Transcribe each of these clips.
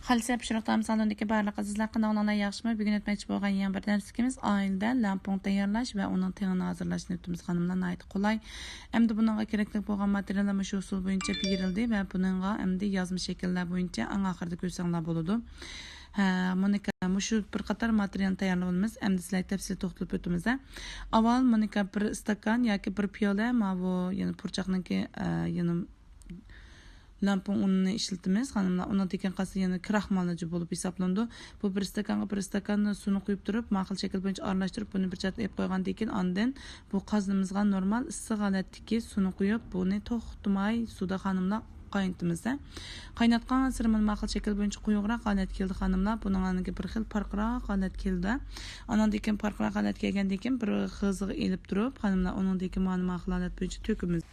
Xalisa pişiriq tam salondagi barliq azizlar qandoqlar yaxshimi? Bugun o'tmoqchi bo'lgan yana bir darsimiz oilada lampon tayyorlash va uning tengini hozirlashni o'tamiz. Xonimlar nihoyat qulay. Endi buningga kerakli bo'lgan materiallar shu usul bo'yicha berildi va buningga endi yozma shakllar bo'yicha eng oxirida ko'rsanglar bo'ladi. Monika shu bir qator materialni tayyorlaymiz. Endi sizlarga tafsil to'xtalib o'tamiz. Avval Monika bir stakan yoki bir piyola bu yana purchaqniki yana lampon unini ishlatamiz. Xonimlar uni tekin qasi yana kraxmalli bo'lib hisoblanadi. Bu bir stakan suvni quyib turib, ma'qul shakl bo'yicha aralashtirib, buni bir chatga qo'ygandan keyin ondan bu qazimizga normal issiq holatdagi suvni quyib, buni to'xtamay suvda xonimlar qaynatamiz. Qaynatgan sirmil ma'qul shakl bo'yicha quyuqroq holat keldi xonimlar. Buningga bir xil farqroq holat keldi. Ondan keyin farqroq holat kelgandan keyin bir g'izg'i elib turib, xonimlar uningdagi ma'qul holat bo'yicha to'kamiz.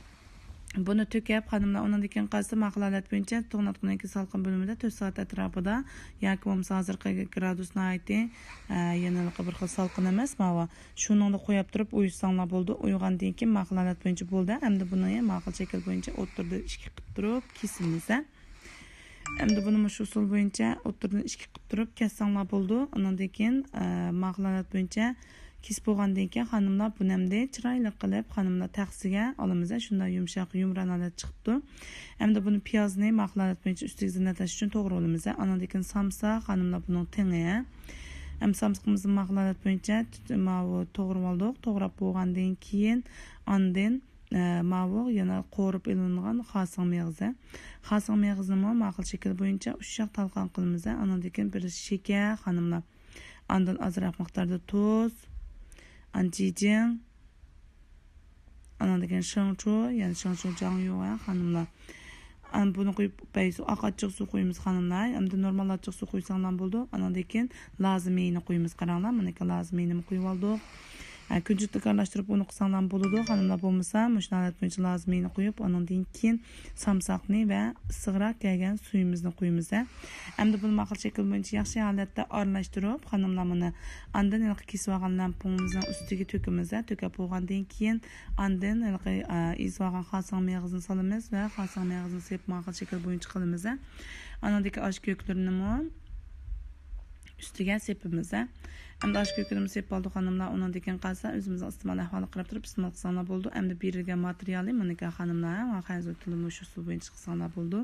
Buni to'kib, xonimlar undan keyin qaysi maqlalat bo'yicha to'g'natqandan salqin bo'limida 4 soat atrofida yoki bo'lmasa hozirgi gradusni aytdi, yana bir xil salqin emas, mana shuningni qo'yib turib uysanglar bo'ldi. Uygandan keyin maqlalat bo'yicha bo'ldi. Endi buni ma'qul shakl bo'yicha o'ttirdi ishga qilib turib kesimiz. Endi buni shu usul bo'yicha o'ttirdi ishga qilib turib kessanglar bo'ldi. Undan keyin maqlalat bo'yicha kesib bo'lgandan keyin xonimlar buni hamda chiroyli qilib xonimlar taxsiga olamiz. Shunday yumshoq yumranalat chiqibdi. Endi buni piyozni maqlalat bo'yicha ustiga zinatlash uchun to'g'ri olamiz. Undan keyin samsa xonimlar buni tengi. Ham samsimizni maqlalat bo'yicha to'g'ri oldik. To'g'rab bo'lgandan keyin ondan ma'vo yana qo'rib ilingan xasing meg'izi. Xasing meg'izini ma'qul shakl bo'yicha ushoq talqon qilamiz. Undan keyin bir shakar xonimlar. Ondan ozroq miqdorda tuz, anjijin, ondan keyin shangchu, ya'ni shangchu jangyu xonimlar. Buni quyib baysu oqachiq suv qo'yamiz xonimlar. Endi normal ochiq suv qo'ysanglar bo'ldi. Ondan keyin lozimiyni qo'yamiz qaranglar. Mana lozimiyni qo'yib oldik. Kunjutlik aralashtirib uni qilsanglar bo'ladi. Xonimlar bo'lmasa, mushna holat bo'yicha lozimiyni qo'yib, undan keyin samsoqni va issiqroq kelgan suyimizni qo'yamiz. Endi buni ma'qul shakl bo'yicha yaxshi holatda aralashtirib, xonimlar buni ondan kesib olgan lampamizning ustiga to'kamiz. To'kib bo'lgandan keyin ondan ezib olgan xasang meg'izini solamiz va xasang meg'izini sepib ma'qul shakl bo'yicha qilamiz. Undan keyin osh ko'klarini ustiga sepamiz. Endi osh ko'klarimizni sepib oldik xonimlar. Undan keyin qalsa o'zimiz iste'mol ahvoli qarab turib iste'mol qilsanglar bo'ldi. Endi berilgan materialni mana xonimlar, va hozir tilimiz shu suv bo'yicha qilsanglar bo'ldi.